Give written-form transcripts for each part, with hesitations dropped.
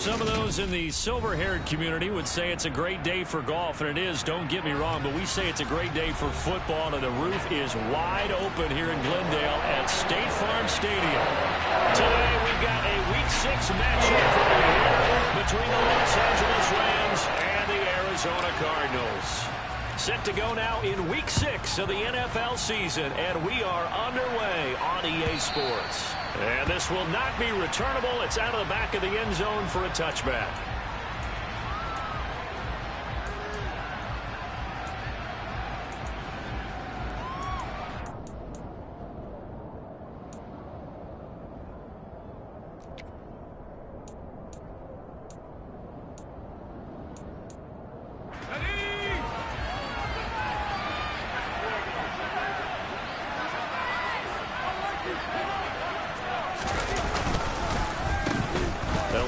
some of those in the silver-haired community would say it's a great day for golf, and it is, don't get me wrong, but we say it's a great day for football, and the roof is wide open here in Glendale at State Farm Stadium. Today we've got a Week 6 matchup for you here between the Los Angeles Rams and the Arizona Cardinals. Set to go now in Week 6 of the NFL season, and we are underway on EA Sports. And this will not be returnable. It's out of the back of the end zone for a touchback.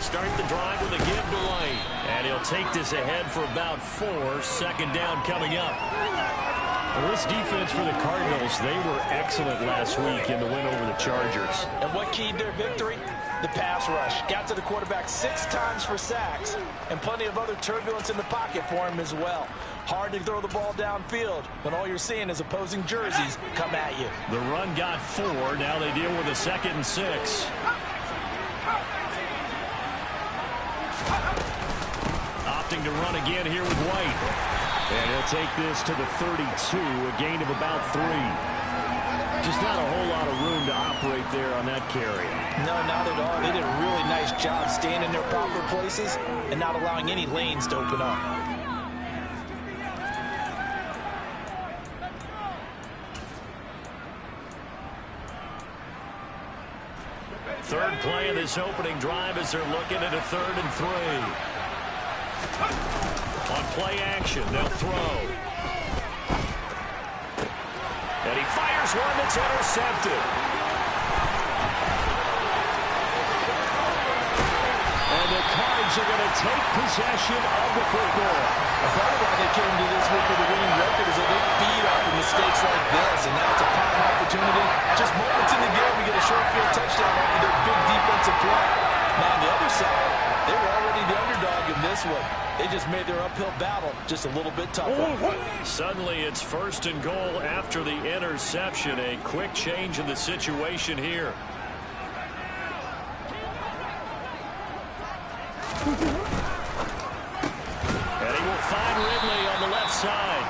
Start the drive with a give to White. And he'll take this ahead for about 4. Second down coming up. Well, this defense for the Cardinals, they were excellent last week in the win over the Chargers. And what keyed their victory? The pass rush. Got to the quarterback 6 times for sacks, and plenty of other turbulence in the pocket for him as well. Hard to throw the ball downfield when all you're seeing is opposing jerseys come at you. The run got 4. Now they deal with a 2nd and 6. Opting to run again here with White. And he'll take this to the 32, a gain of about 3. Just not a whole lot of room to operate there on that carry. No, not at all. They did a really nice job staying in their proper places and not allowing any lanes to open up. Third play of this opening drive as they're looking at a 3rd and 3. On play action, they'll throw. And he fires one that's intercepted. And the Cards are going to take possession of the football. A part of why they came to this week with a winning record is that they feed off of mistakes like this, and now it's a prime opportunity. Just moments in the game, we get a short field touchdown after their big defensive play. Now on the other side, they were already the underdog in this one. They just made their uphill battle just a little bit tougher. Suddenly it's 1st and goal after the interception. A quick change in the situation here. And he will find Ridley on the left side.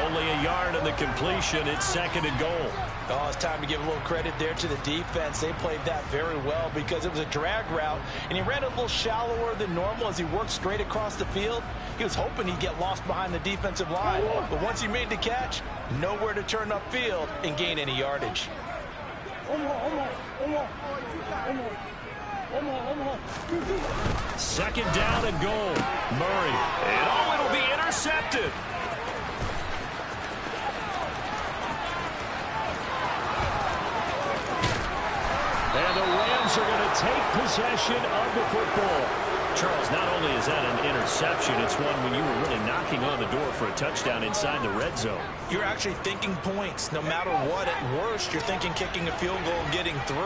Only a yard in the completion. It's 2nd and goal. Oh, it's time to give a little credit there to the defense. They played that very well because it was a drag route, and he ran a little shallower than normal as he worked straight across the field. He was hoping he'd get lost behind the defensive line, but once he made the catch, nowhere to turn upfield and gain any yardage. 2nd down and goal. Murray. And it'll be intercepted. And the Rams are going to take possession of the football. Charles, not only is that an interception, it's one when you were really knocking on the door for a touchdown inside the red zone. You're actually thinking points. No matter what, at worst, you're thinking kicking a field goal and getting 3.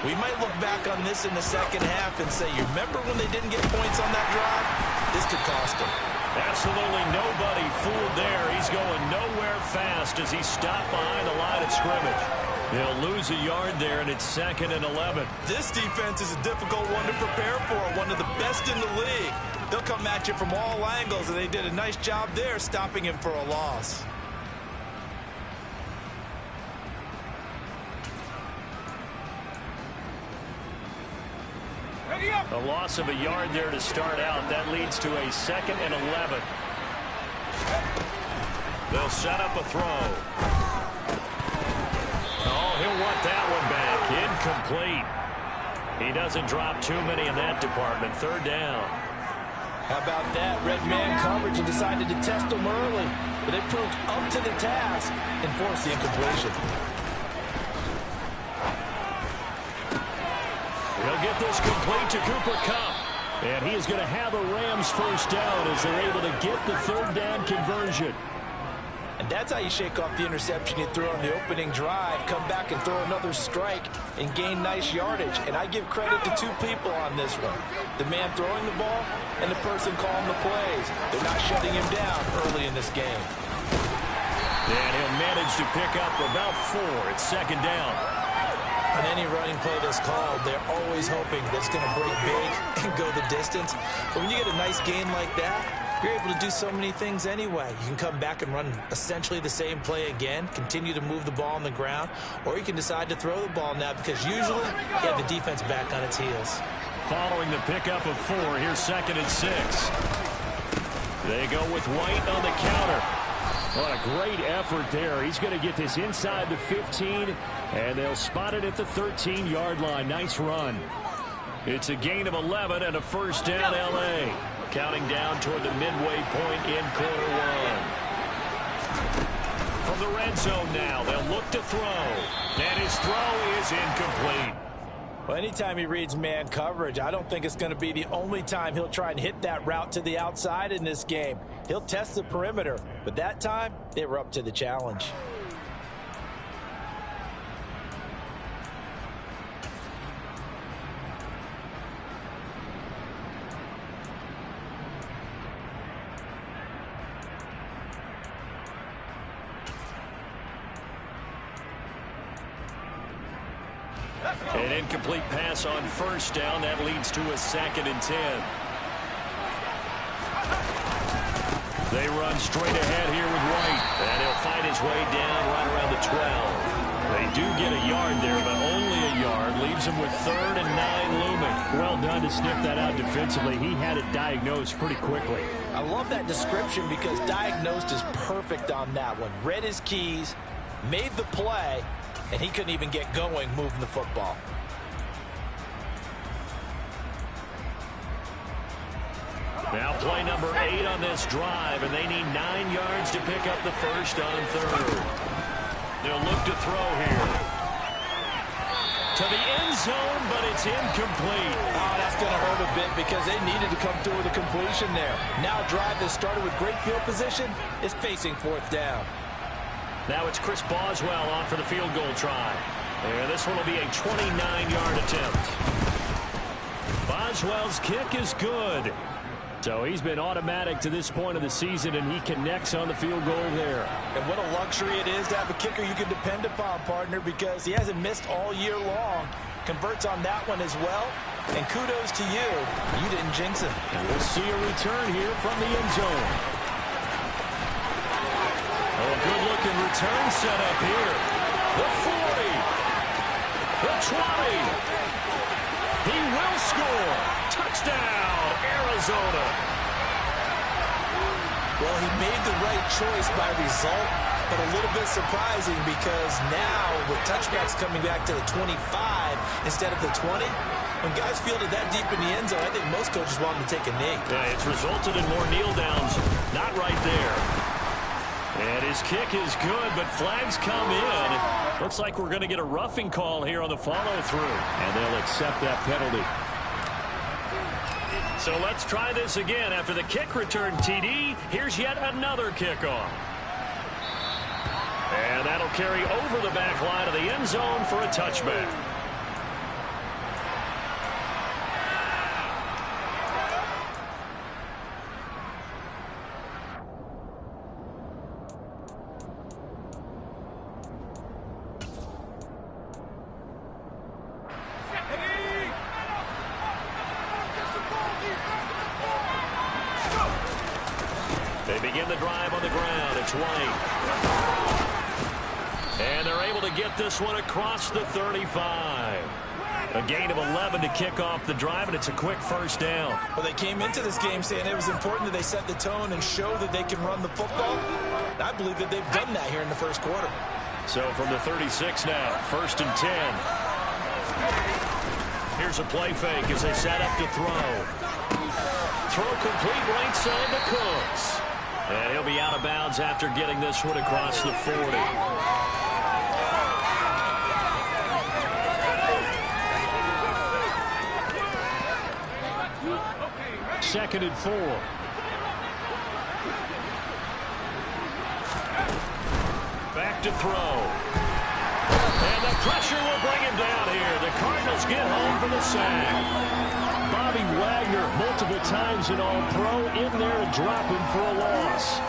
We might look back on this in the second half and say, you remember when they didn't get points on that drive? This could cost them. Absolutely nobody fooled there. He's going nowhere fast as he stopped behind the line of scrimmage. They'll lose a yard there, and it's 2nd and 11. This defense is a difficult one to prepare for, one of the best in the league. They'll come at you from all angles, and they did a nice job there stopping him for a loss. A loss of a yard there to start out. That leads to a 2nd and 11. They'll set up a throw. Oh, he'll want that one back. Incomplete. He doesn't drop too many in that department. 3rd down. How about that? Red man coverage and decided to test them early. But they proved up to the task and forced the incompletion. He'll get this complete to Cooper Kupp. And he is going to have a Rams 1st down as they're able to get the 3rd down conversion. And that's how you shake off the interception you threw on the opening drive, come back and throw another strike and gain nice yardage. And I give credit to two people on this one. The man throwing the ball and the person calling the plays. They're not shutting him down early in this game. And he'll manage to pick up about 4. It's second down. On any running play that's called, they're always hoping that it's going to break big and go the distance. But when you get a nice gain like that, you're able to do so many things anyway. You can come back and run essentially the same play again, continue to move the ball on the ground, or you can decide to throw the ball now because usually you have the defense back on its heels. Following the pickup of 4, here's second and 6. They go with White on the counter. What a great effort there. He's going to get this inside the 15, and they'll spot it at the 13-yard line. Nice run. It's a gain of 11 and a first down, L.A. Counting down toward the midway point in quarter 1. From the red zone now, they'll look to throw. And his throw is incomplete. Well, anytime he reads man coverage, I don't think it's going to be the only time he'll try and hit that route to the outside in this game. He'll test the perimeter, but that time, they were up to the challenge. An incomplete pass on first down. That leads to a second and 10. They run straight ahead here with White. And he'll find his way down right around the 12. They do get a yard there, but only a yard. Leaves him with 3rd and 9 looming. Well done to sniff that out defensively. He had it diagnosed pretty quickly. I love that description because diagnosed is perfect on that one. Read his keys, made the play, and he couldn't even get going moving the football. Now play number 8 on this drive, and they need 9 yards to pick up the first on 3rd. They'll look to throw here. To the end zone, but it's incomplete. Oh, that's going to hurt a bit because they needed to come through with a completion there. Now a drive that started with great field position is facing 4th down. Now it's Chris Boswell on for the field goal try. And this one will be a 29-yard attempt. Boswell's kick is good. So he's been automatic to this point of the season, and he connects on the field goal there. And what a luxury it is to have a kicker you can depend upon, partner, because he hasn't missed all year long. Converts on that one as well. And kudos to you. You didn't jinx him. And we'll see a return here from the end zone. Oh, good-looking return set up here. The 40. The 20. He will score. Touchdown, Arizona. Well, he made the right choice by result, but a little bit surprising because now with touchbacks coming back to the 25 instead of the 20, when guys field it that deep in the end zone, I think most coaches want them to take a knee. Yeah, it's resulted in more kneel downs. Not right there. And his kick is good, but flags come in. Looks like we're going to get a roughing call here on the follow-through. And they'll accept that penalty. So let's try this again. After the kick return TD, here's yet another kickoff. And that'll carry over the back line of the end zone for a touchback. They begin the drive on the ground. It's White. And they're able to get this one across the 35. A gain of 11 to kick off the drive, and it's a quick first down. Well, they came into this game saying it was important that they set the tone and show that they can run the football. And I believe that they've done that here in the first quarter. So from the 36 now, 1st and 10. Here's a play fake as they set up to throw. Throw complete right side to Cooks. And he'll be out of bounds after getting this one across the 40. Second and 4. back to throw. And the pressure will bring him down here. The Cardinals get home for the sack. Bobby Wagner, multiple times in All-Pro, in there to drop him for a loss.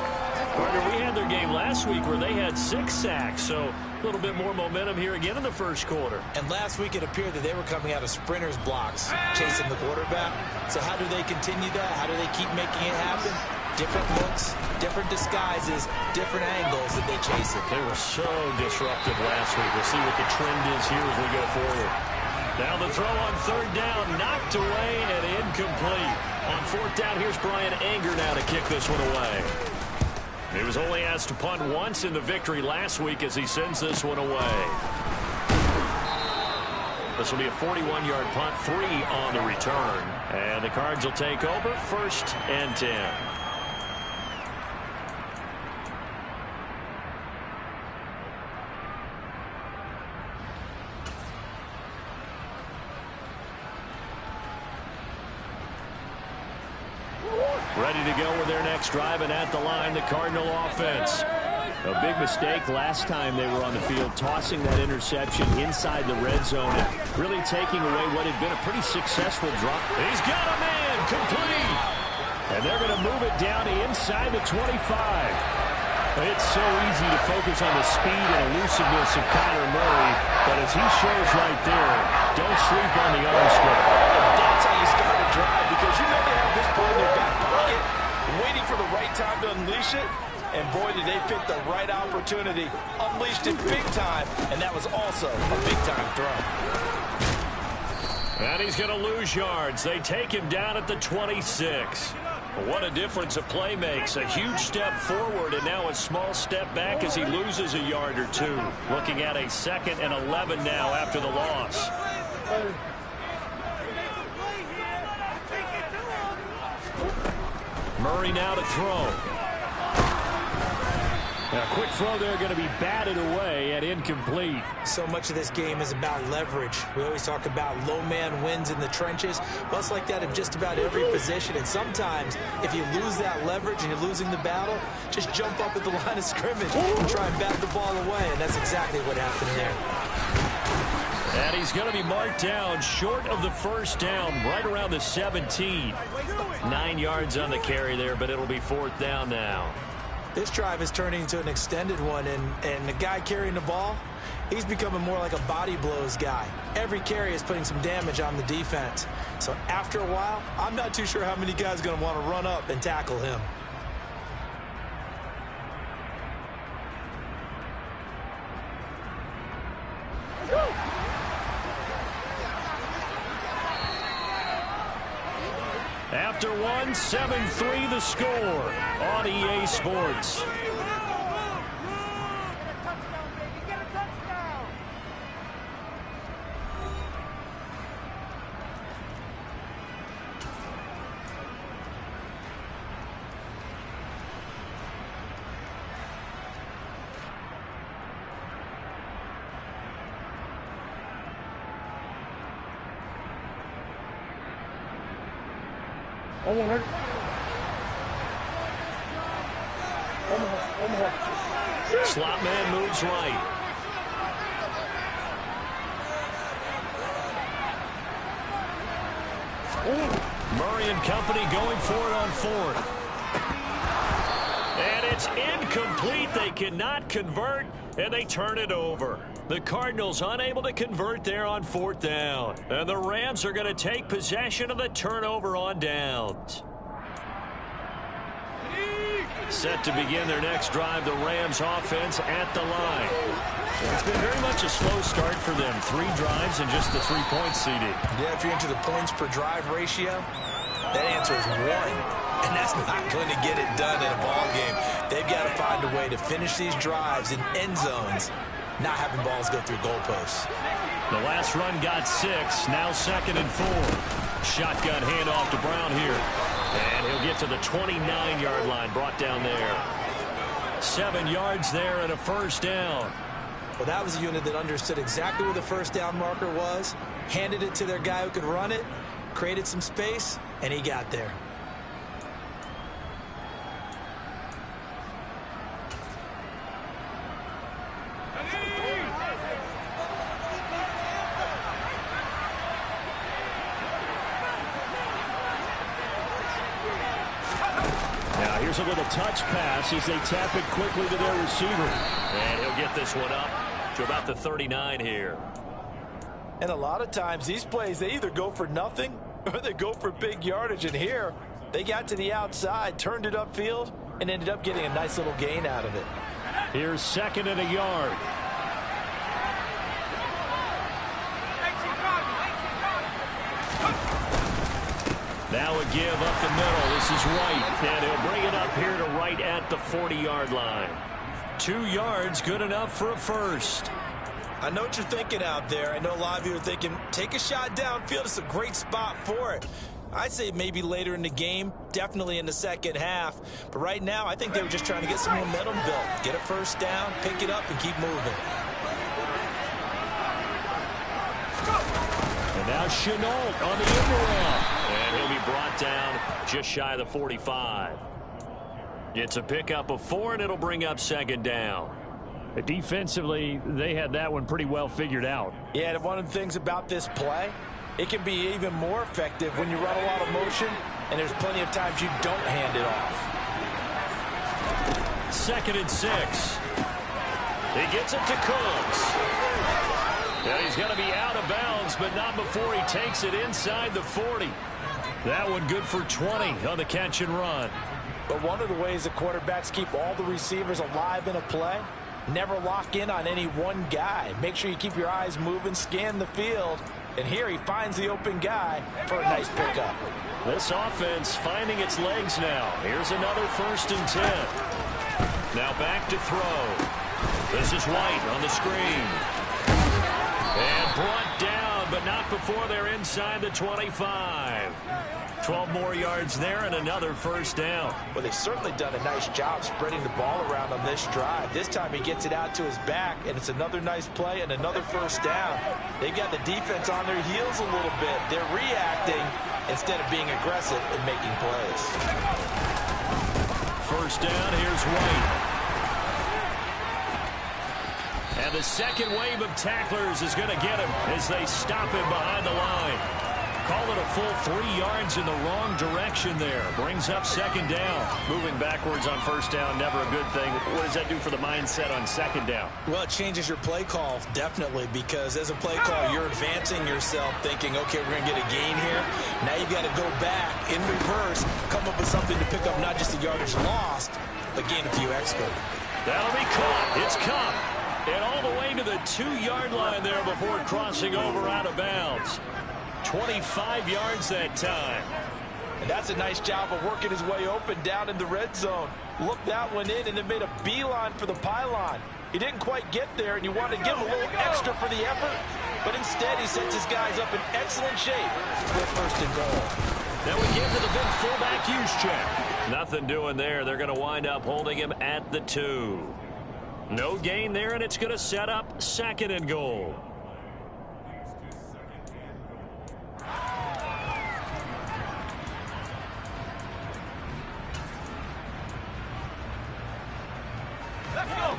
Partner, we had their game last week where they had 6 sacks, so a little bit more momentum here again in the first quarter. And last week it appeared that they were coming out of sprinters blocks, chasing the quarterback. So how do they continue that? How do they keep making it happen? Different looks, different disguises, different angles that they chase it. They were so disruptive last week. We'll see what the trend is here as we go forward. Now the throw on third down, knocked away and incomplete. On fourth down, here's Brian Anger now to kick this one away. He was only asked to punt once in the victory last week as he sends this one away. This will be a 41-yard punt, 3 on the return. And the Cards will take over, 1st and 10. Ready to go with their next drive, and at the line, the Cardinal offense. A big mistake last time they were on the field, tossing that interception inside the red zone and really taking away what had been a pretty successful drop. He's got a man, complete. And they're going to move it down inside the 25. It's so easy to focus on the speed and elusiveness of Kyler Murray, but as he shows right there, don't sleep on the arm strength. That's how you start a drive, because you know they have this ball in their back pocket, waiting for the right time to unleash it. And boy, did they pick the right opportunity. Unleashed it big time, and that was also a big-time throw. And he's going to lose yards. They take him down at the 26. What a difference a play makes. A huge step forward and now a small step back as he loses a yard or 2. Looking at a 2nd and 11 now after the loss. Murray now to throw. A quick throw there going to be batted away and incomplete. So much of this game is about leverage. We always talk about low man wins in the trenches. Well, it's like that in just about every position. And sometimes, if you lose that leverage and you're losing the battle, just jump up at the line of scrimmage and try and bat the ball away. And that's exactly what happened there. And he's going to be marked down short of the first down, right around the 17. 9 yards on the carry there, but it'll be 4th down now. This drive is turning into an extended one, and the guy carrying the ball, he's becoming more like a body blows guy. Every carry is putting some damage on the defense. So after a while, I'm not too sure how many guys are going to want to run up and tackle him. After one, 7-3 the score on EA Sports. Slot man moves right. Murray and company going for it on 4th. And it's incomplete. They cannot convert, and they turn it over. The Cardinals unable to convert there on 4th down. And the Rams are going to take possession of the turnover on downs. Set to begin their next drive, the Rams offense at the line. It's been very much a slow start for them. 3 drives and just the 3-point CD. Yeah, if you're into the points per drive ratio, that answer is 1. And that's not going to get it done in a ball game. They've got to find a way to finish these drives in end zones, not having balls go through goalposts. The last run got 6, now 2nd and 4. Shotgun handoff to Brown here. And he'll get to the 29-yard line, brought down there. 7 yards there and a 1st down. Well, that was a unit that understood exactly where the 1st down marker was, handed it to their guy who could run it, created some space, and he got there. Here's a little touch pass as they tap it quickly to their receiver. And he'll get this one up to about the 39 here. And a lot of times these plays, they either go for nothing or they go for big yardage. And here, they got to the outside, turned it upfield, and ended up getting a nice little gain out of it. Here's 2nd and a yard. Now a give up the middle. This is White, and he'll bring it up here to right at the 40-yard line. 2 yards, good enough for a first. I know what you're thinking out there. I know a lot of you are thinking, take a shot downfield. It's a great spot for it. I'd say maybe later in the game, definitely in the second half. But right now, I think they were just trying to get some momentum built. Get a first down, pick it up, and keep moving. And now Chenault on the end around. And he'll be brought down just shy of the 45. It's a pickup of 4, and it'll bring up 2nd down. Defensively, they had that one pretty well figured out. Yeah, and one of the things about this play, it can be even more effective when you run a lot of motion, and there's plenty of times you don't hand it off. 2nd and 6. He gets it to Cooks. And he's going to be out of bounds, but not before he takes it inside the 40. That one good for 20 on the catch and run. But one of the ways the quarterbacks keep all the receivers alive in a play, never lock in on any one guy. Make sure you keep your eyes moving, scan the field. And here he finds the open guy for a nice pickup. This offense finding its legs now. Here's another 1st and 10. Now back to throw. This is White on the screen. And brought down, but not before they're inside the 25. 12 more yards there and another first down. Well, they've certainly done a nice job spreading the ball around on this drive. This time he gets it out to his back, and it's another nice play and another first down. They got the defense on their heels a little bit. They're reacting instead of being aggressive and making plays. First down, here's White. And the second wave of tacklers is going to get him as they stop him behind the line. Call it a full 3 yards in the wrong direction there. Brings up 2nd down. Moving backwards on first down, never a good thing. What does that do for the mindset on 2nd down? Well, it changes your play call, definitely, because as a play call, you're advancing yourself thinking, okay, we're going to get a gain here. Now you got to go back in reverse, come up with something to pick up not just the yardage lost, but gain a few extra. That'll be caught. It's caught. And all the way to the 2-yard line there before crossing over out of bounds. 25 yards that time. And that's a nice job of working his way open down in the red zone. Looked that one in and then made a beeline for the pylon. He didn't quite get there, and you want to give him a little extra for the effort. But instead, he sets his guys up in excellent shape with 1st and goal. Then we get to the big fullback use check. Nothing doing there. They're going to wind up holding him at the 2. No gain there, and it's going to set up 2nd and goal. Let's go.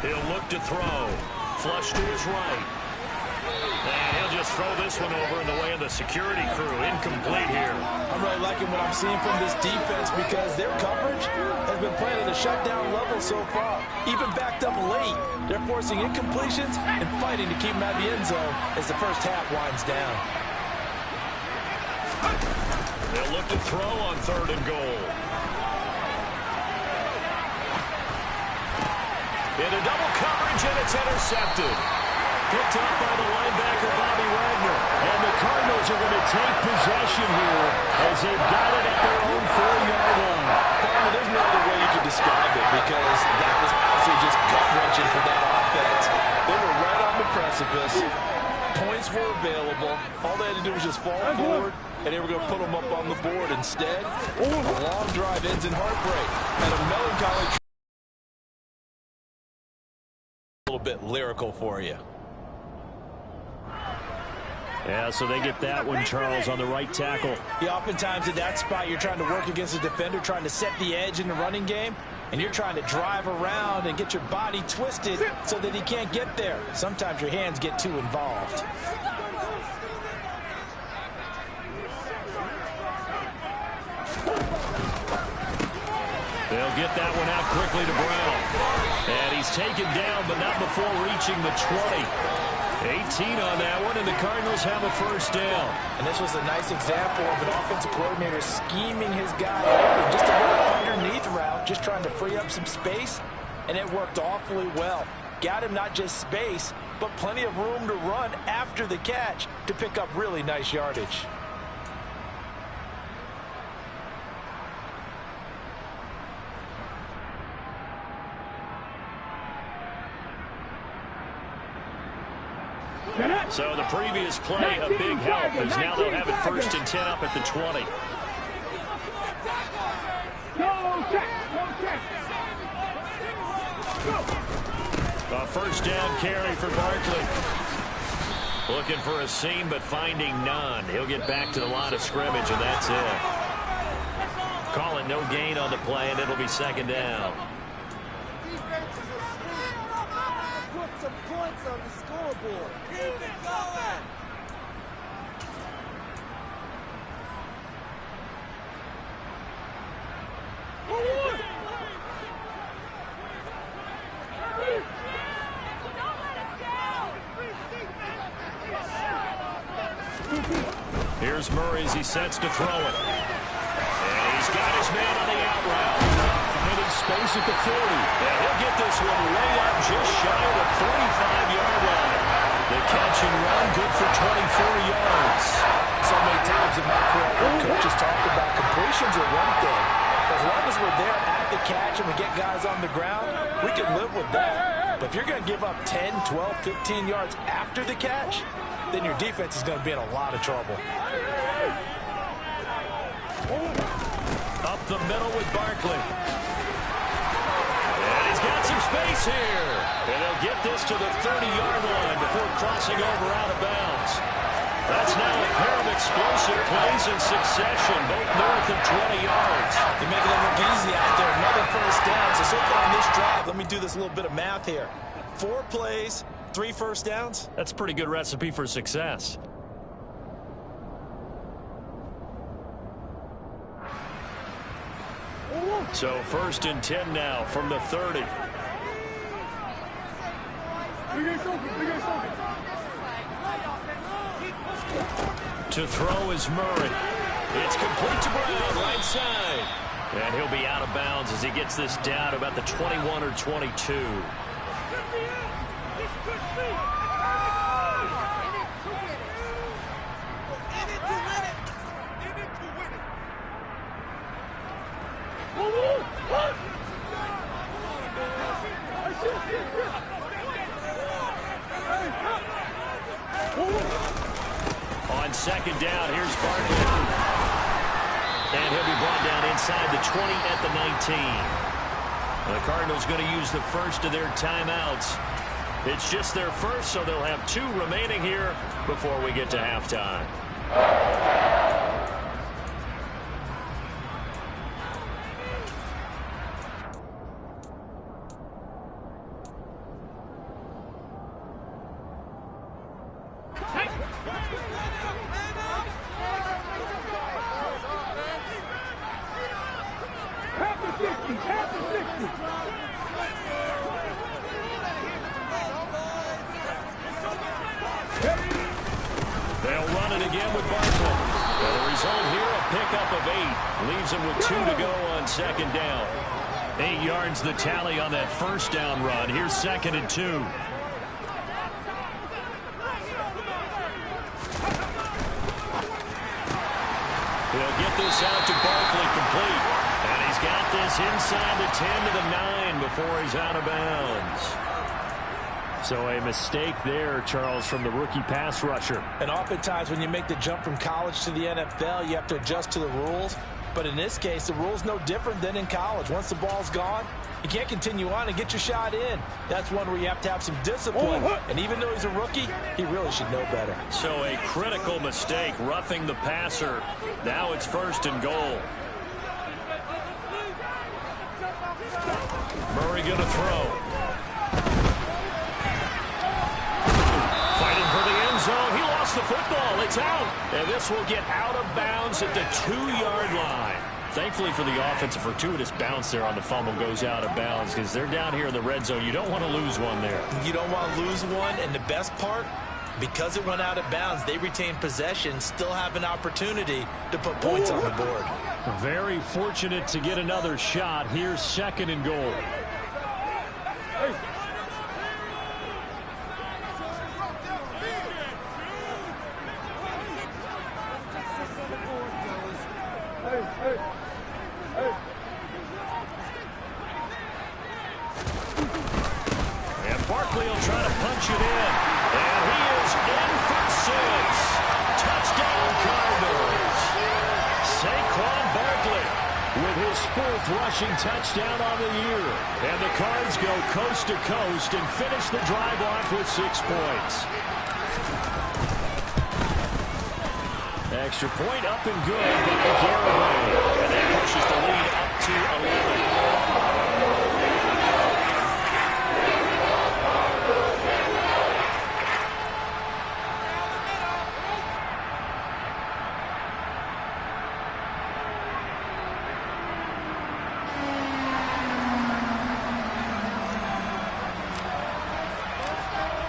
He'll look to throw. Flush to his right. And he'll just throw this one over in the way of the security crew. Incomplete here. I'm really liking what I'm seeing from this defense because their coverage has been playing at a shutdown level so far. Even backed up late, they're forcing incompletions and fighting to keep them out of the end zone as the first half winds down. They'll look to throw on 3rd and goal. Into double coverage, and it's intercepted. Picked up by the linebacker, Bobby Wagner. And the Cardinals are going to take possession here as they've got it at their own 4-yard line. There's no other way you could describe it because that was honestly just gut-wrenching for that offense. They were right on the precipice. Points were available. All they had to do was just fall forward, and they were going to put them up on the board. Instead, a long drive ends in heartbreak and a melancholy a little bit lyrical for you. Yeah, so they get that one, Charles, on the right tackle. Yeah, oftentimes at that spot, you're trying to work against a defender, trying to set the edge in the running game, and you're trying to drive around and get your body twisted so that he can't get there. Sometimes your hands get too involved. They'll get that one out quickly to Brown. And he's taken down, but not before reaching the 20. 18 on that one, and the Cardinals have a first down. And this was a nice example of an offensive coordinator scheming his guy open. Just a little underneath route, just trying to free up some space, and it worked awfully well. Got him not just space, but plenty of room to run after the catch to pick up really nice yardage. So the previous play, a big help, as now they'll have it 1st and 10 up at the 20. A first down carry for Barkley. Looking for a seam, but finding none. He'll get back to the line of scrimmage, and that's it. Call it no gain on the play, and it'll be 2nd down. Put some points on the scoreboard. Keep it going. Here's Murray as he sets to throw it. And he's got his man on the out route. Finding space at the 40. And he'll get this one way up just shy of the 45-yard line. The catch and run good for 24 yards. So many times in my career, coaches talk about completions are one thing. As long as we're there at the catch and we get guys on the ground, we can live with that. But if you're going to give up 10, 12, 15 yards after the catch, then your defense is going to be in a lot of trouble. Up the middle with Barkley. And he's got some space here. And they'll get this to the 30-yard line before crossing over out of bounds. That's now a pair of explosive plays in succession, both north of 20 yards. You're making it look easy out there. Another first down. So far on this drive, let me do this little bit of math here. 4 plays, 3 first downs. That's a pretty good recipe for success. So 1st and 10 now from the 30. To throw is Murray. It's complete to Brown, right side. And he'll be out of bounds as he gets this down about the 21 or 22. On 2nd down, here's Barkley. And he'll be brought down inside the 20 at the 19. The Cardinals going to use the first of their timeouts. It's just their first, so they'll have 2 remaining here before we get to halftime. They'll run it again with Barkley. And the result here, a pickup of 8. Leaves them with 2 to go on 2nd down. 8 yards the tally on that first down run. Here's 2nd and 2. He'll get this out to Barkley complete. And he's got this inside the 10 to the 9 before he's out of bounds. So a mistake there, Charles, from the rookie pass rusher. And oftentimes when you make the jump from college to the NFL, you have to adjust to the rules. But in this case, the rule's no different than in college. Once the ball's gone, you can't continue on and get your shot in. That's one where you have to have some discipline. And even though he's a rookie, he really should know better. So a critical mistake, roughing the passer. Now it's 1st and goal. Murray going to throw. Fighting for the end zone. He lost the football. It's out. And this will get out of bounds at the 2-yard line. Thankfully for the offense, a fortuitous bounce there on the fumble goes out of bounds because they're down here in the red zone. You don't want to lose one there. You don't want to lose one, and the best part, because it went out of bounds, they retain possession, still have an opportunity to put points on the board. Very fortunate to get another shot. Here's 2nd and goal. And Barkley will try to punch it in. And he is in for 6. Touchdown Cardinals. Saquon Barkley with his 4th rushing touchdown on the year. And the Cards go coast to coast and finish the drive off with 6 points. Extra point up and good by Garraway. And that pushes the lead up to 11.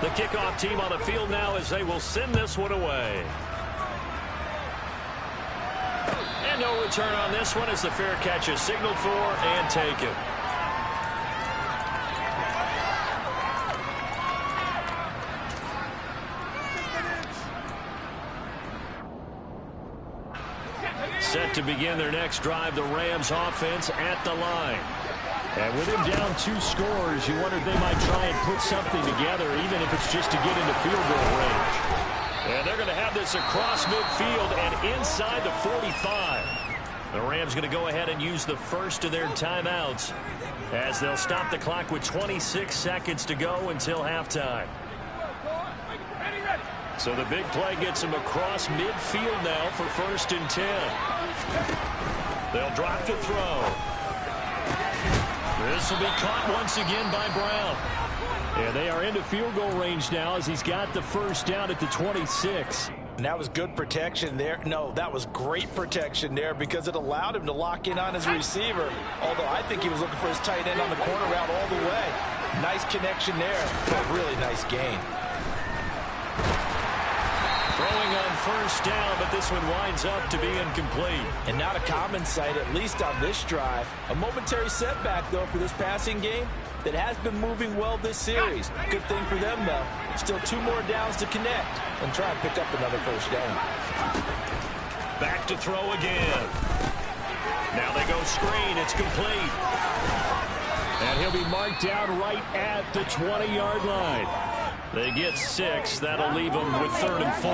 The kickoff team on the field now as they will send this one away. And no return on this one as the fair catch is signaled for and taken. Set to begin their next drive, the Rams offense at the line. And with him down 2 scores, you wonder if they might try and put something together, even if it's just to get into field goal range. And they're going to have this across midfield and inside the 45. The Rams going to go ahead and use the first of their timeouts as they'll stop the clock with 26 seconds to go until halftime. So the big play gets them across midfield now for 1st and 10. They'll drop to throw. This will be caught once again by Brown. And they are into field goal range now as he's got the first down at the 26. And that was good protection there. No, that was great protection there because it allowed him to lock in on his receiver. Although I think he was looking for his tight end on the corner route all the way. Nice connection there for a really nice gain. Throwing on first down, but this one winds up to be incomplete. And not a common sight, at least on this drive. A momentary setback, though, for this passing game that has been moving well this series. Good thing for them, though. Still 2 more downs to connect and try and pick up another first down. Back to throw again. Now they go screen. It's complete. And he'll be marked down right at the 20-yard line. They get 6. That'll leave them with 3rd and 4.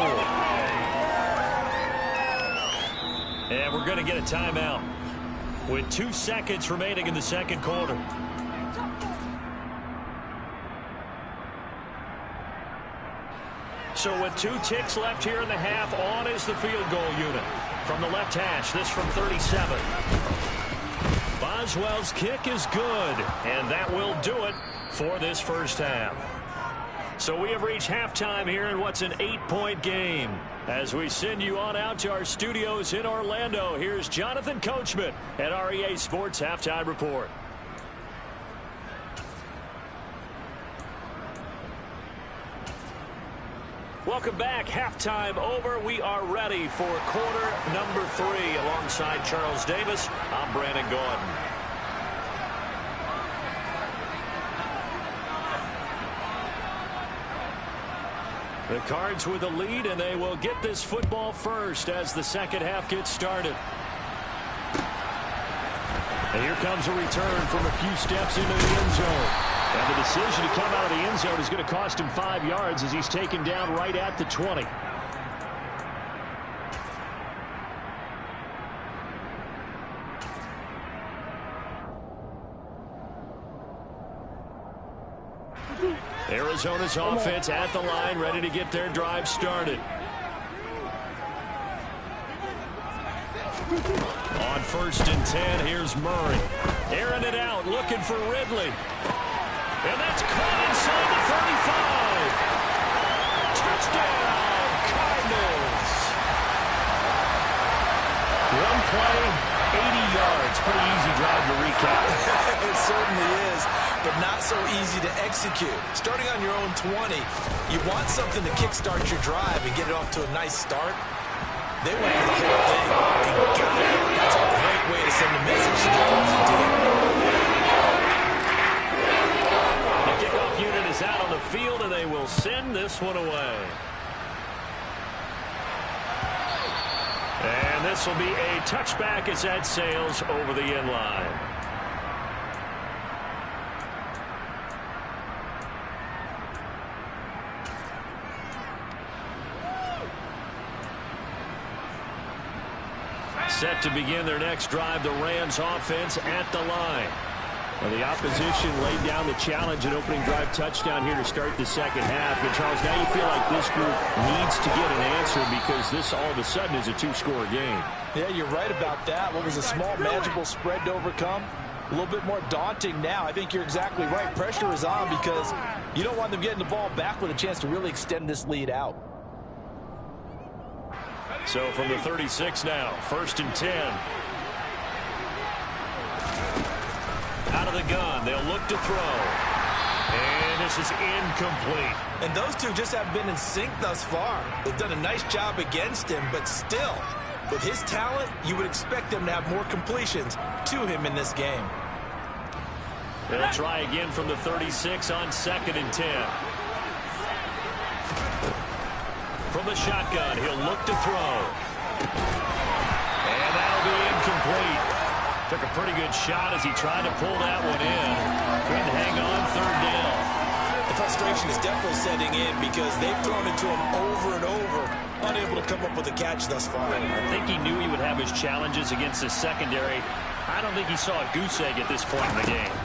And we're going to get a timeout with 2 seconds remaining in the 2nd quarter. So with 2 ticks left here in the half, on is the field goal unit. From the left hash, this from 37. Boswell's kick is good, and that will do it for this first half. So we have reached halftime here in what's an 8-point game. As we send you on out to our studios in Orlando, here's Jonathan Coachman at REA Sports Halftime Report. Welcome back. Halftime over. We are ready for quarter number 3. Alongside Charles Davis, I'm Brandon Gordon. The Cards with the lead, and they will get this football first as the second half gets started. And here comes a return from a few steps into the end zone. And the decision to come out of the end zone is going to cost him 5 yards as he's taken down right at the 20. Arizona's offense at the line, ready to get their drive started. On 1st and 10, here's Murray. Airing it out, looking for Ridley. And that's caught inside the 35. Touchdown, Cardinals. One play, 80 yards. Pretty easy drive to recap. It certainly is, but not so easy to execute. Starting on your own 20, you want something to kickstart your drive and get it off to a nice start. They went for the whole thing and got it. That's a great way to send a message to the opposing team. The kickoff unit is out on the field, and they will send this one away. And this will be a touchback as that sails over the end line. Set to begin their next drive, the Rams offense at the line. Well, the opposition laid down the challenge and opening drive touchdown here to start the second half. And, Charles, now you feel like this group needs to get an answer because this all of a sudden is a two-score game. Yeah, you're right about that. What was a small, manageable spread to overcome? A little bit more daunting now. I think you're exactly right. Pressure is on because you don't want them getting the ball back with a chance to really extend this lead out. So from the 36 now, 1st and 10. Out of the gun, they'll look to throw. And this is incomplete. And those two just haven't been in sync thus far. They've done a nice job against him, but still, with his talent, you would expect them to have more completions to him in this game. They'll try again from the 36 on 2nd and 10. From the shotgun, he'll look to throw. And that'll be incomplete. Took a pretty good shot as he tried to pull that one in. Couldn't hang on 3rd down. The frustration is definitely setting in because they've thrown it to him over and over, unable to come up with a catch thus far. I think he knew he would have his challenges against his secondary. I don't think he saw a goose egg at this point in the game.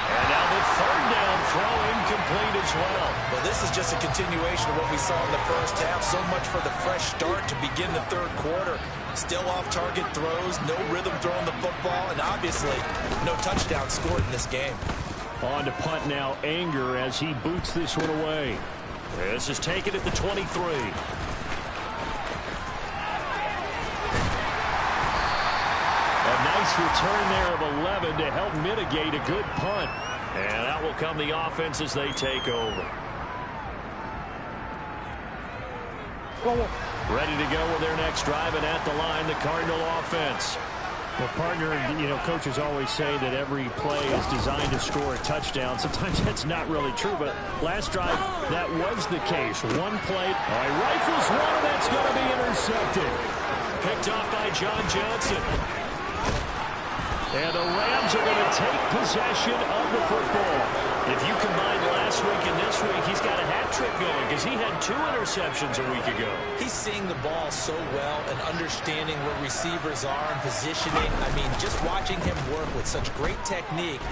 And now the 3rd down throw incomplete as well. Well, this is just a continuation of what we saw in the first half. So much for the fresh start to begin the 3rd quarter. Still off-target throws, no rhythm throwing the football, and obviously no touchdown scored in this game. On to punt now, Anger as he boots this one away. This is taken at the 23. A nice return there of 11 to help mitigate a good punt. And out will come the offense as they take over. Ready to go with their next drive, and at the line, the Cardinal offense. Well, partner, coaches always say that every play is designed to score a touchdown. Sometimes that's not really true, but last drive, that was the case. One play, he rifles one, and that's going to be intercepted. Picked off by John Johnson. And the Rams are going to take possession of the football. If you combine last week and this week, he's got a hat trick going because he had 2 interceptions a week ago. He's seeing the ball so well and understanding where receivers are and positioning. I mean, just watching him work with such great technique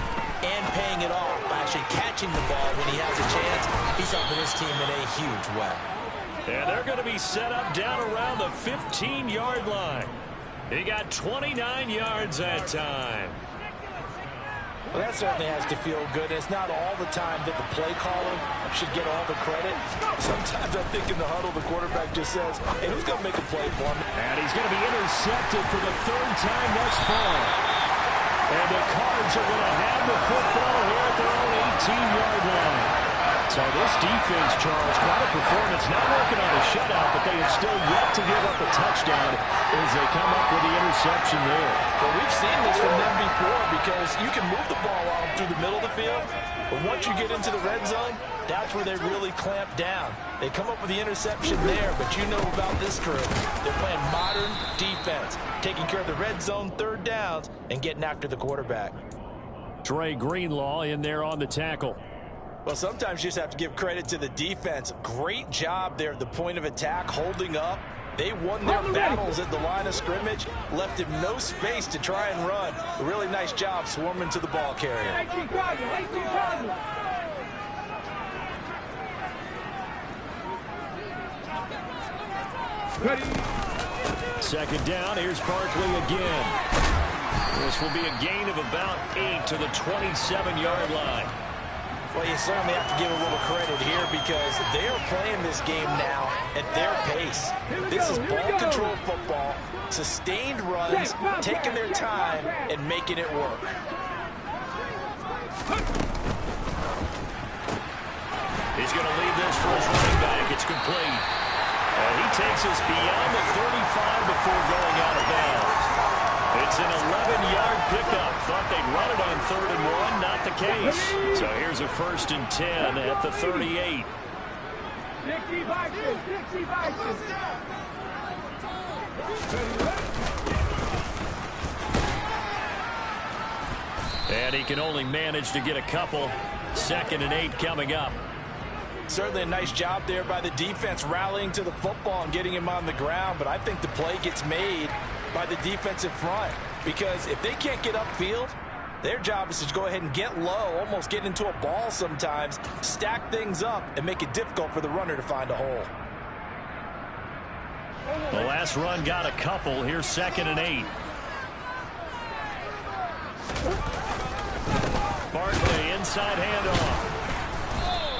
and paying it off by actually catching the ball when he has a chance, he's helping his team in a huge way. And they're going to be set up down around the 15-yard line. He got 29 yards that time. Well, that certainly has to feel good. It's not all the time that the play caller should get all the credit. Sometimes I think in the huddle, the quarterback just says, hey, who's going to make a play for me? And he's going to be intercepted for the 3rd time thus far. And the Cards are going to have the football here at their own 18-yard line. So this defense, Charles, quite a performance. Not working on a shutout, but they have still yet to give up a touchdown as they come up with the interception there. Well, we've seen this from them before because you can move the ball on them through the middle of the field, but once you get into the red zone, that's where they really clamp down. They come up with the interception there, but you know about this crew. They're playing modern defense, taking care of the red zone 3rd downs and getting after the quarterback. Trey Greenlaw in there on the tackle. Well, sometimes you just have to give credit to the defense. Great job there at the point of attack, holding up. They won their battles at the line of scrimmage, left him no space to try and run. A really nice job swarming to the ball carrier. Ready. 2nd down, here's Barkley again. This will be a gain of about 8 to the 27-yard line. Well, you certainly have to give a little credit here because they are playing this game now at their pace. This is ball control football, sustained runs, taking their time, and making it work. He's going to leave this for his running back. It's complete. And he takes us beyond the 35 before going out of bounds. It's an 11-yard pickup. Thought they'd run it on 3rd and 1. Not the case. So here's a 1st and 10 at the 38. And he can only manage to get a couple. 2nd and 8 coming up. Certainly a nice job there by the defense rallying to the football and getting him on the ground, but I think the play gets made by the defensive front because if they can't get upfield, their job is to go ahead and get low, almost get into a ball sometimes, stack things up, and make it difficult for the runner to find a hole. The last run got a couple. Here's 2nd and 8. Barkley, inside handoff.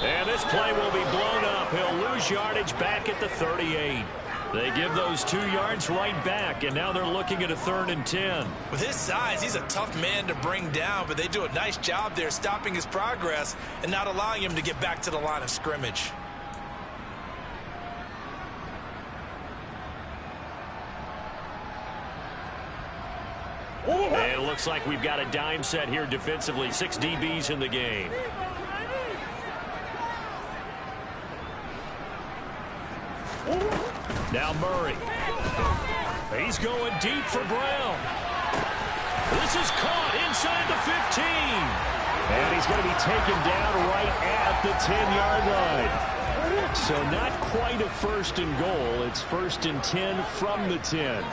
And this play will be blown up. He'll lose yardage back at the 38. They give those 2 yards right back, and now they're looking at a 3rd and 10. With his size, he's a tough man to bring down, but they do a nice job there stopping his progress and not allowing him to get back to the line of scrimmage. And it looks like we've got a dime set here defensively. 6 DBs in the game. Now Murray. He's going deep for Brown. This is caught inside the 15. And he's going to be taken down right at the 10-yard line. So not quite a 1st and goal. It's 1st and 10 from the 10.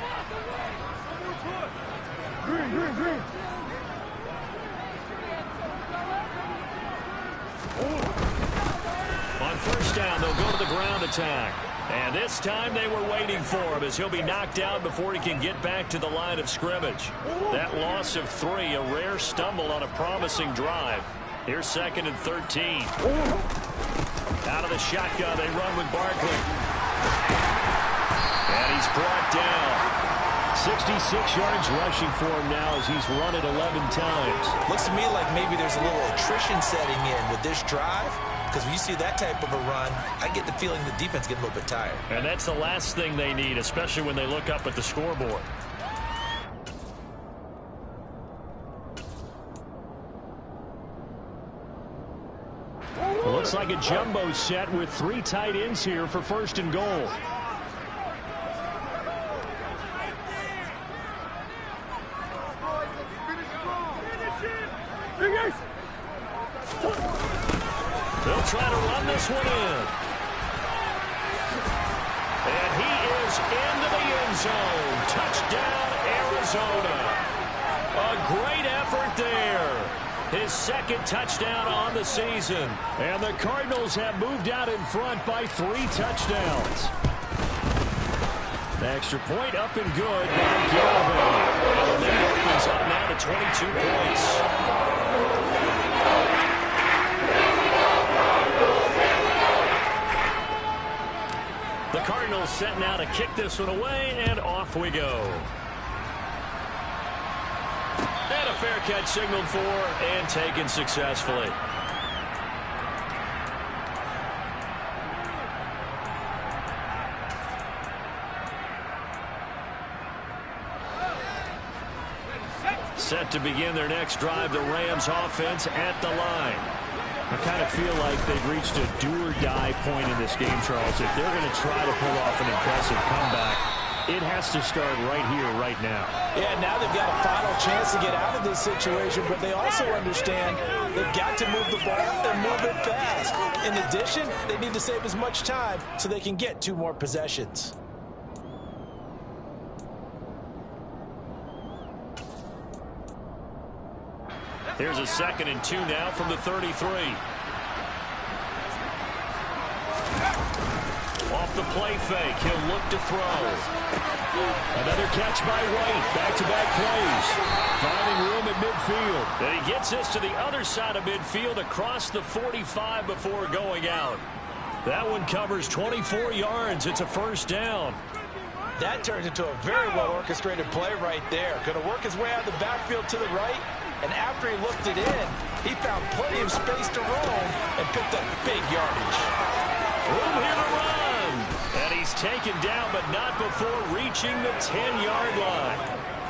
On 1st down, they'll go to the ground attack. And this time they were waiting for him as he'll be knocked down before he can get back to the line of scrimmage. That loss of 3, a rare stumble on a promising drive. Here's 2nd and 13. Out of the shotgun, they run with Barkley. And he's brought down. 66 yards rushing for him now as he's run it 11 times. Looks to me like maybe there's a little attrition setting in with this drive. Because when you see that type of a run, I get the feeling the defense gets a little bit tired. And that's the last thing they need, especially when they look up at the scoreboard. Looks like a jumbo set with 3 tight ends here for 1st and goal. They'll try to run this one in. And he is into the end zone. Touchdown, Arizona. A great effort there. His 2nd touchdown on the season. And the Cardinals have moved out in front by 3 touchdowns. The extra point up and good by Galvin. And that opens up now to 22 points. The Cardinals set now to kick this one away, and off we go. And a fair catch signaled for and taken successfully. Set to begin their next drive, the Rams offense at the line. I kind of feel like they've reached a do-or-die point in this game, Charles. If they're going to try to pull off an impressive comeback, it has to start right here, right now. Yeah, now they've got a final chance to get out of this situation, but they also understand they've got to move the ball and move it fast. In addition, they need to save as much time so they can get 2 more possessions. Here's a 2nd and 2 now from the 33. Off the play fake, he'll look to throw. Another Another catch by White. Back-to-back plays. Finding room at midfield. And he gets this to the other side of midfield across the 45 before going out. That one covers 24 yards. It's a first down. That turns into a very well-orchestrated play right there. Going to work his way out of the backfield to the right, and after he looked it in, he found plenty of space to roam and picked up big yardage. Room here to run. And he's taken down, but not before reaching the 10-yard line.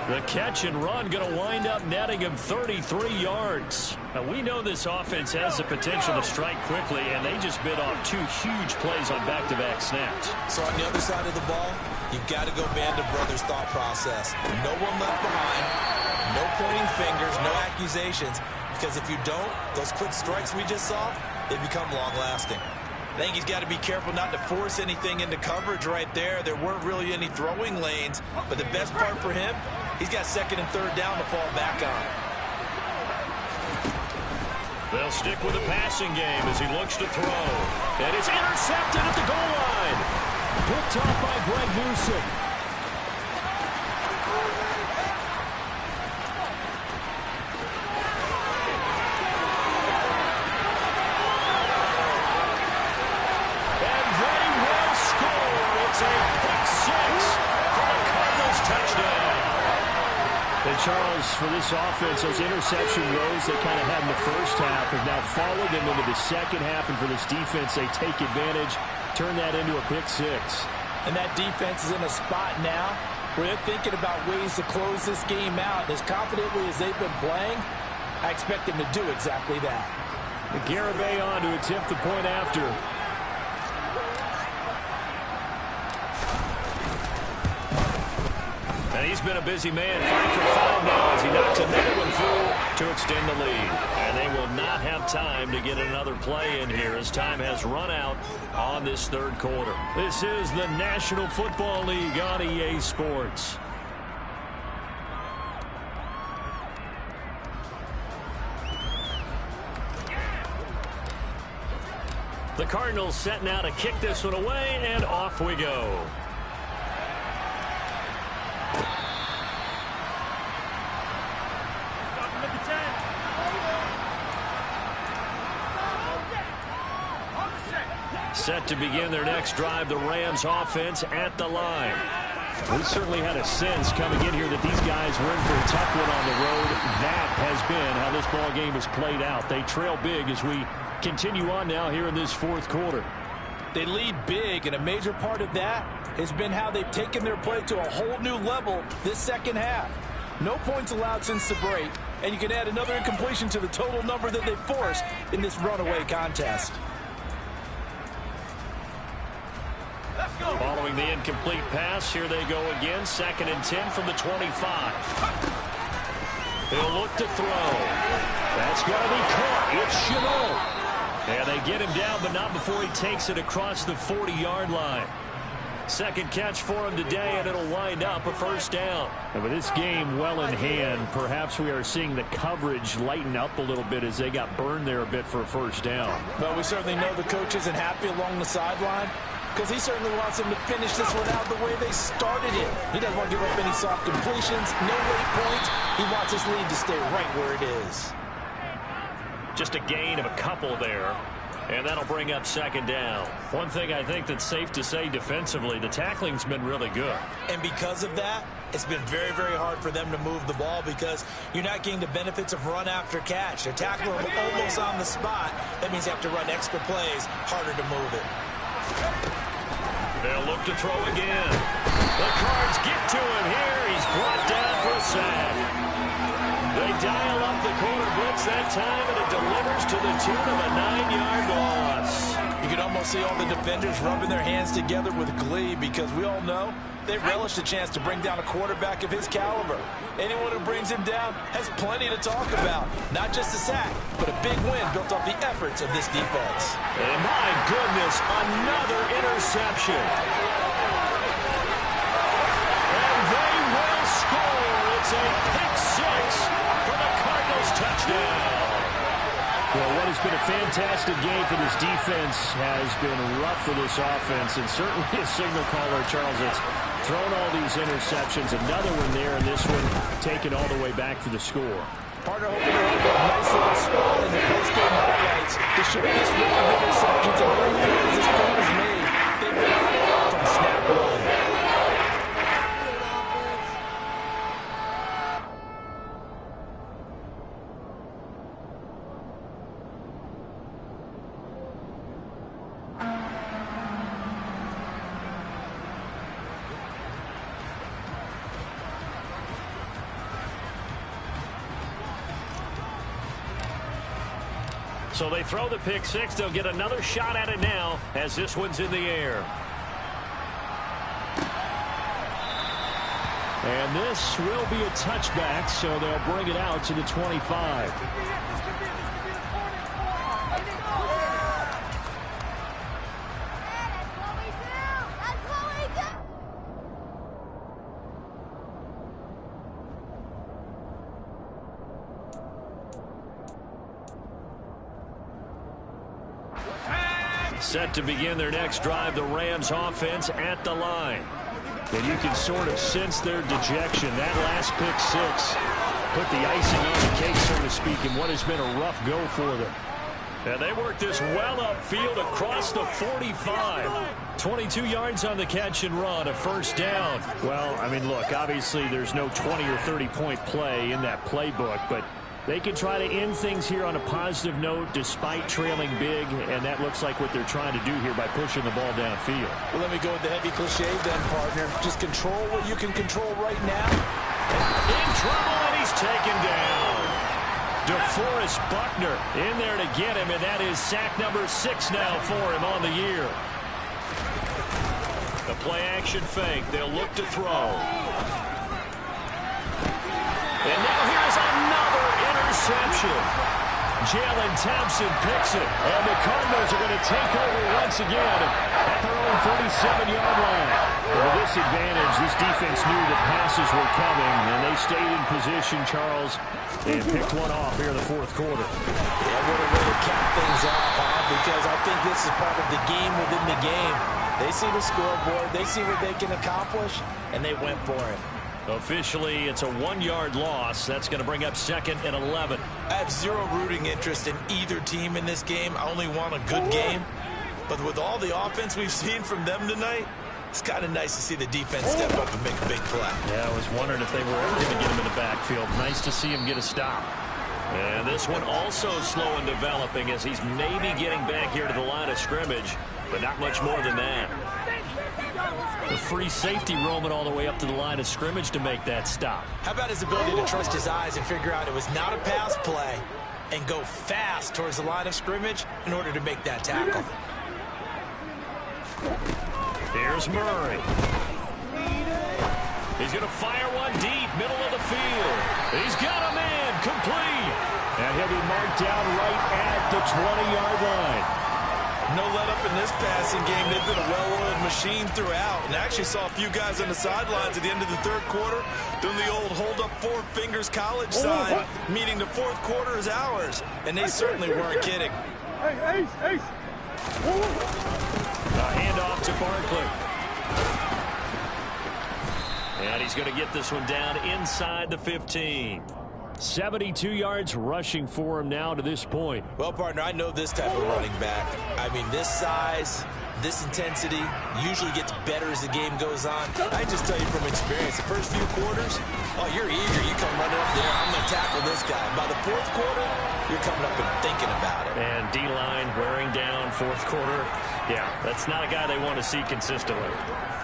The catch and run going to wind up netting him 33 yards. Now, we know this offense has the potential to strike quickly, and they just bit off 2 huge plays on back-to-back snaps. So on the other side of the ball, you've got to go Band of Brothers thought process. No one left behind, no pointing fingers, no accusations, because if you don't, those quick strikes we just saw, they become long-lasting. I think he's got to be careful not to force anything into coverage right there. There weren't really any throwing lanes, but the best part for him, he's got second and third down to fall back on. They'll stick with the passing game as he looks to throw. And it's intercepted at the goal line. Picked off by Greg Newsom. And they will score. It's a pick 6 for the Cardinals touchdown. And Charles, for this offense, those interception rows they kind of had in the first half have now followed them into the second half. And for this defense, they take advantage, turn that into a pick 6. And that defense is in a spot now where they're thinking about ways to close this game out. As confidently as they've been playing, I expect them to do exactly that. Garibay on to attempt the point after. And he's been a busy man, 5 for 5 now as he knocks another one through to extend the lead. And they will not have time to get another play in here as time has run out on this third quarter. This is the National Football League on EA Sports. The Cardinals set now to kick this one away, and off we go. Set to begin their next drive, the Rams offense at the line. We certainly had a sense coming in here that these guys were in for a tough one on the road. That has been how this ball game has played out. They trail big as we continue on now here in this fourth quarter. They lead big, and a major part of that has been how they've taken their play to a whole new level this second half. No points allowed since the break, and you can add another incompletion to the total number that they forced in this runaway contest. Following the incomplete pass, here they go again. 2nd and 10 from the 25. He'll look to throw. That's going to be caught. It's Chenot. And they get him down, but not before he takes it across the 40-yard line. Second catch for him today, and it'll wind up a first down. And with this game well in hand, perhaps we are seeing the coverage lighten up a little bit as they got burned there a bit for a first down. But we certainly know the coach isn't happy along the sideline, because he certainly wants them to finish this one out the way they started it. He doesn't want to give up any soft completions, no late points. He wants his lead to stay right where it is. Just a gain of a couple there, and that'll bring up second down. One thing I think that's safe to say defensively, the tackling's been really good. And because of that, it's been very, very hard for them to move the ball because you're not getting the benefits of run after catch. They're tackling them almost on the spot. That means you have to run extra plays, harder to move it. They'll look to throw again. The Cards get to him here. He's brought down for a sack. They dial up the corner blitz that time, and it delivers to the tune of a 9-yard loss. You can almost see all the defenders rubbing their hands together with glee because we all know they relish the chance to bring down a quarterback of his caliber. Anyone who brings him down has plenty to talk about. Not just a sack, but a big win built off the efforts of this defense. And my goodness, another interception. And they will score. It's a pick 6 for the Cardinals touchdown. Well, what has been a fantastic game for this defense has been rough for this offense, and certainly a signal caller, Charles, it's thrown all these interceptions. Another one there, and this one taken all the way back for the score. Partner hoping to hold a nice little spot in the post-game highlights to show this record of interceptions and great plays this team has made. They've been on it from snap one. So they throw the pick six. They'll get another shot at it now as this one's in the air. And this will be a touchback, so they'll bring it out to the 25. Set to begin their next drive, the Rams offense at the line. And you can sort of sense their dejection. That last pick six put the icing on the cake, so to speak, in what has been a rough go for them. And they work this well upfield across the 45. 22 yards on the catch and run, a first down. Well, I mean, look, obviously there's no 20 or 30-point play in that playbook, but they can try to end things here on a positive note despite trailing big, and that looks like what they're trying to do here by pushing the ball downfield. Well, let me go with the heavy cliche then, partner. Just control what you can control right now. In trouble, and he's taken down. DeForest Buckner in there to get him, and that is sack number 6 now for him on the year. The play-action fake. They'll look to throw. And now here's another interception. Jalen Thompson picks it. And the Cardinals are going to take over once again at their own 37-yard line. With this advantage, this defense knew the passes were coming, and they stayed in position, Charles, and picked one off here in the fourth quarter. Yeah, what a way to cap things off, because I think this is part of the game within the game. They see the scoreboard, they see what they can accomplish, and they went for it. Officially, it's a 1-yard loss. That's going to bring up 2nd and 11. I have zero rooting interest in either team in this game. I only want a good game. But with all the offense we've seen from them tonight, it's kind of nice to see the defense step up and make a big play. Yeah, I was wondering if they were ever going to get him in the backfield. Nice to see him get a stop. And this one also slow in developing as he's maybe getting back here to the line of scrimmage, but not much more than that. The free safety roaming all the way up to the line of scrimmage to make that stop. How about his ability to trust his eyes and figure out it was not a pass play and go fast towards the line of scrimmage in order to make that tackle. Here's Murray. He's going to fire one deep, middle of the field. He's got a man, complete. And he'll be marked down right at the 20-yard line. No let up in this passing game. They've been a well-oiled machine throughout. And I actually saw a few guys on the sidelines at the end of the third quarter doing the old hold up 4 fingers college sign, meaning the fourth quarter is ours. And they certainly weren't kidding. Hey, Ace. A handoff to Barkley. And he's going to get this one down inside the 15. 72 yards rushing for him now to this point. Well, partner, I know this type of running back. I mean, this size, this intensity usually gets better as the game goes on. I just tell you from experience, the first few quarters, oh, you're eager. You come running up there. I'm going to tackle this guy. By the fourth quarter, you're coming up and thinking about it. And D-line wearing down fourth quarter. Yeah, that's not a guy they want to see consistently.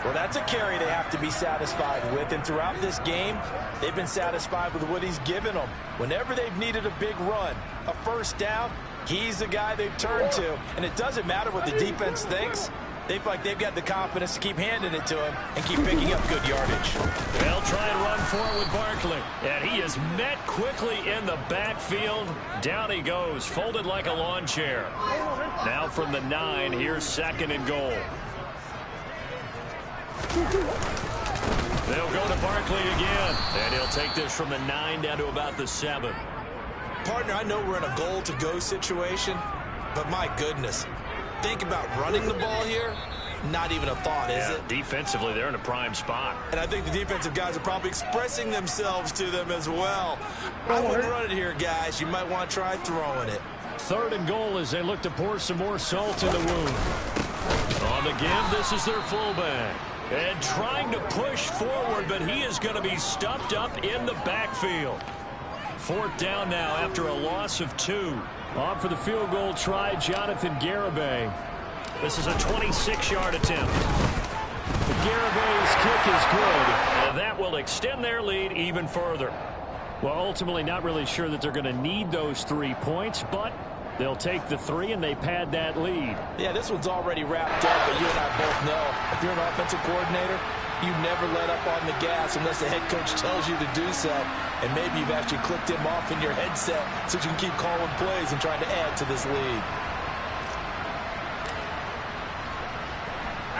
Well, that's a carry they have to be satisfied with. And throughout this game, they've been satisfied with what he's given them. Whenever they've needed a big run, a first down, he's the guy they've turned to. And it doesn't matter what the defense thinks. They feel like they've got the confidence to keep handing it to him and keep picking up good yardage. They'll try and run for it with Barkley. And he is met quickly in the backfield. Down he goes, folded like a lawn chair. Now from the 9, here's 2nd and goal. They'll go to Barkley again. And he'll take this from the 9 down to about the 7. Partner, I know we're in a goal-to-go situation, but my goodness, think about running the ball here not even a thought, is it? Defensively, they're in a prime spot. And I think the defensive guys are probably expressing themselves to them as well. I wouldn't run it here, guys. You might want to try throwing it. 3rd and goal as they look to pour some more salt in the wound. On the give, this is their fullback. And trying to push forward, but he is going to be stuffed up in the backfield. 4th down now after a loss of 2. On for the field goal try, Jonathan Garibay. This is a 26-yard attempt. Garibay's kick is good, and that will extend their lead even further. Well, ultimately not really sure that they're going to need those 3 points, but they'll take the 3 and they pad that lead. Yeah, this one's already wrapped up, but you and I both know if you're an offensive coordinator, you never let up on the gas unless the head coach tells you to do so. And maybe you've actually clicked him off in your headset so you can keep calling plays and trying to add to this lead.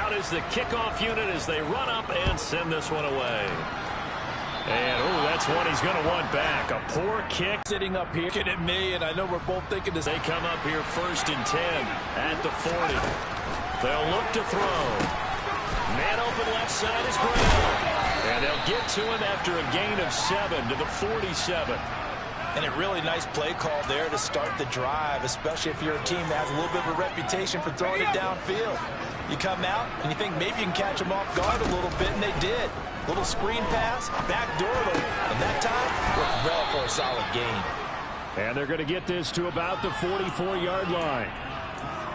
Out is the kickoff unit as they run up and send this one away. And, that's one he's going to want back. A poor kick. Sitting up here, looking at me, and I know we're both thinking this. They come up here 1st and 10 at the 40. They'll look to throw. Man open left side is Brown. And they'll get to him after a gain of 7 to the 47. And a really nice play call there to start the drive, especially if you're a team that has a little bit of a reputation for throwing it downfield. You come out and you think maybe you can catch them off guard a little bit, and they did. Little screen pass, backdoor them, and that time worked well for a solid gain. And they're going to get this to about the 44-yard line.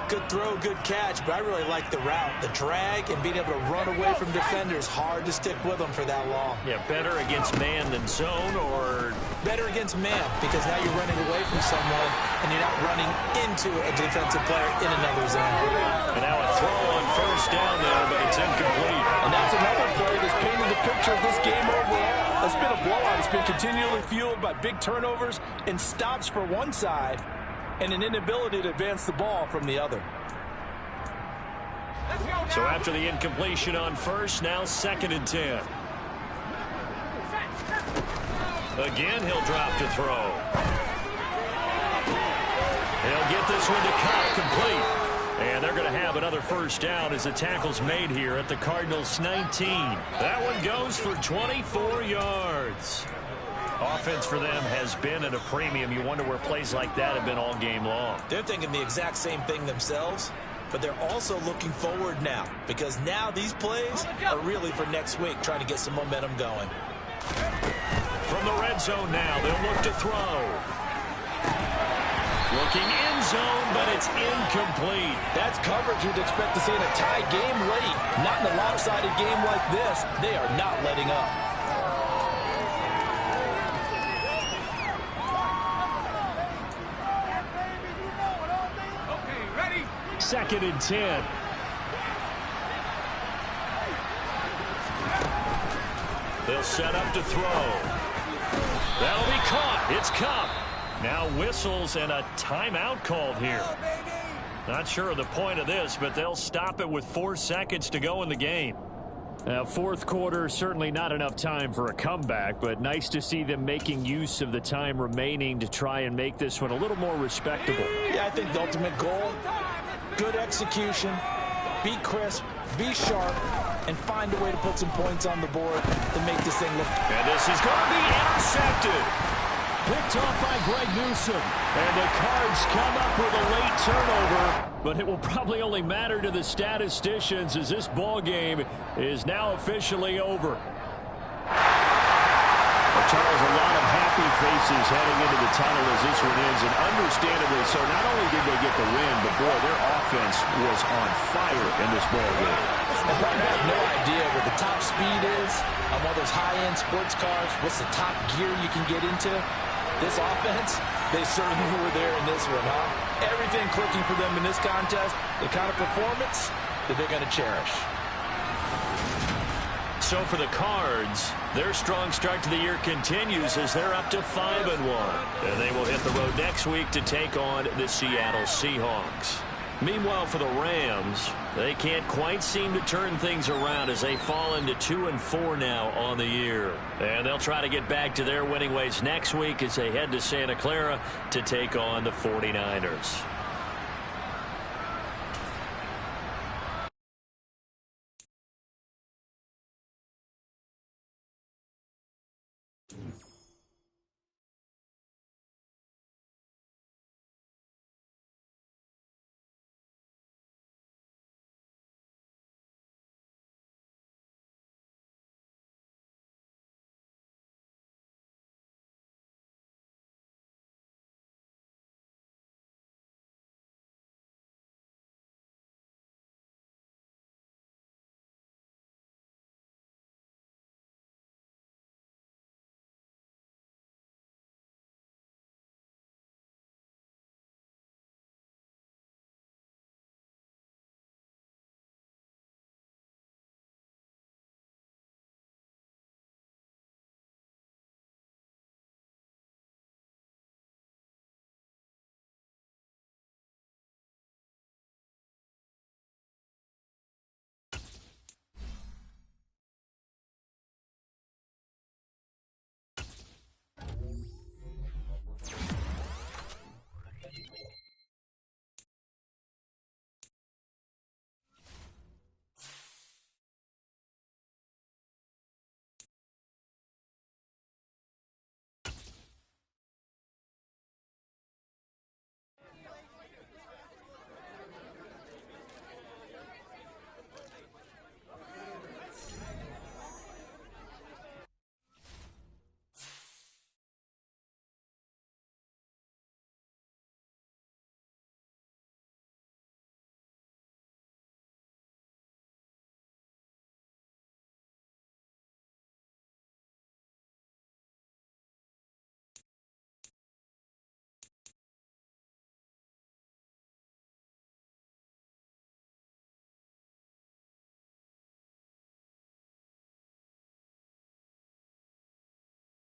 Good throw, good catch, but I really like the route. The drag and being able to run away from defenders, hard to stick with them for that long. Yeah, better against man than zone, or better against man, because now you're running away from someone and you're not running into a defensive player in another zone. And now a throw on 1st down there, but it's incomplete. And that's another play that's painted the picture of this game overall. It's been a blowout. It's been continually fueled by big turnovers and stops for one side and an inability to advance the ball from the other. So after the incompletion on 1st, now 2nd and 10. Again, he'll drop to throw. He'll get this one to Cobb complete. And they're going to have another 1st down as the tackle's made here at the Cardinals' 19. That one goes for 24 yards. Offense for them has been at a premium. You wonder where plays like that have been all game long. They're thinking the exact same thing themselves, but they're also looking forward now, because now these plays are really for next week, trying to get some momentum going. From the red zone now, they'll look to throw. Looking in zone, but it's incomplete. That's coverage you'd expect to see in a tie game late. Not in a lopsided game like this. They are not letting up. 2nd and 10. They'll set up to throw. That'll be caught. It's Cup. Now whistles and a timeout called here. Not sure of the point of this, but they'll stop it with 4 seconds to go in the game. Now, 4th quarter, certainly not enough time for a comeback, but nice to see them making use of the time remaining to try and make this one a little more respectable. Yeah, I think the ultimate goal, good execution, be crisp, be sharp, and find a way to put some points on the board to make this thing look. And this is going to be intercepted. Picked off by Greg Newsome. And the Cards come up with a late turnover, but it will probably only matter to the statisticians as this ball game is now officially over. Charles, a lot of happy faces heading into the tunnel as this one ends, and understandably so. Not only did they get the win, but boy, their offense was on fire in this ball game. And I have no idea what the top speed is on one of those high-end sports cars. What's the top gear you can get into? This offense, they certainly were there in this one, huh? Everything clicking for them in this contest, the kind of performance that they're going to cherish. So for the Cards, their strong start to the year continues as they're up to 5-1. And they will hit the road next week to take on the Seattle Seahawks. Meanwhile, for the Rams, they can't quite seem to turn things around as they fall into 2-4 now on the year. And they'll try to get back to their winning ways next week as they head to Santa Clara to take on the 49ers. Thanks.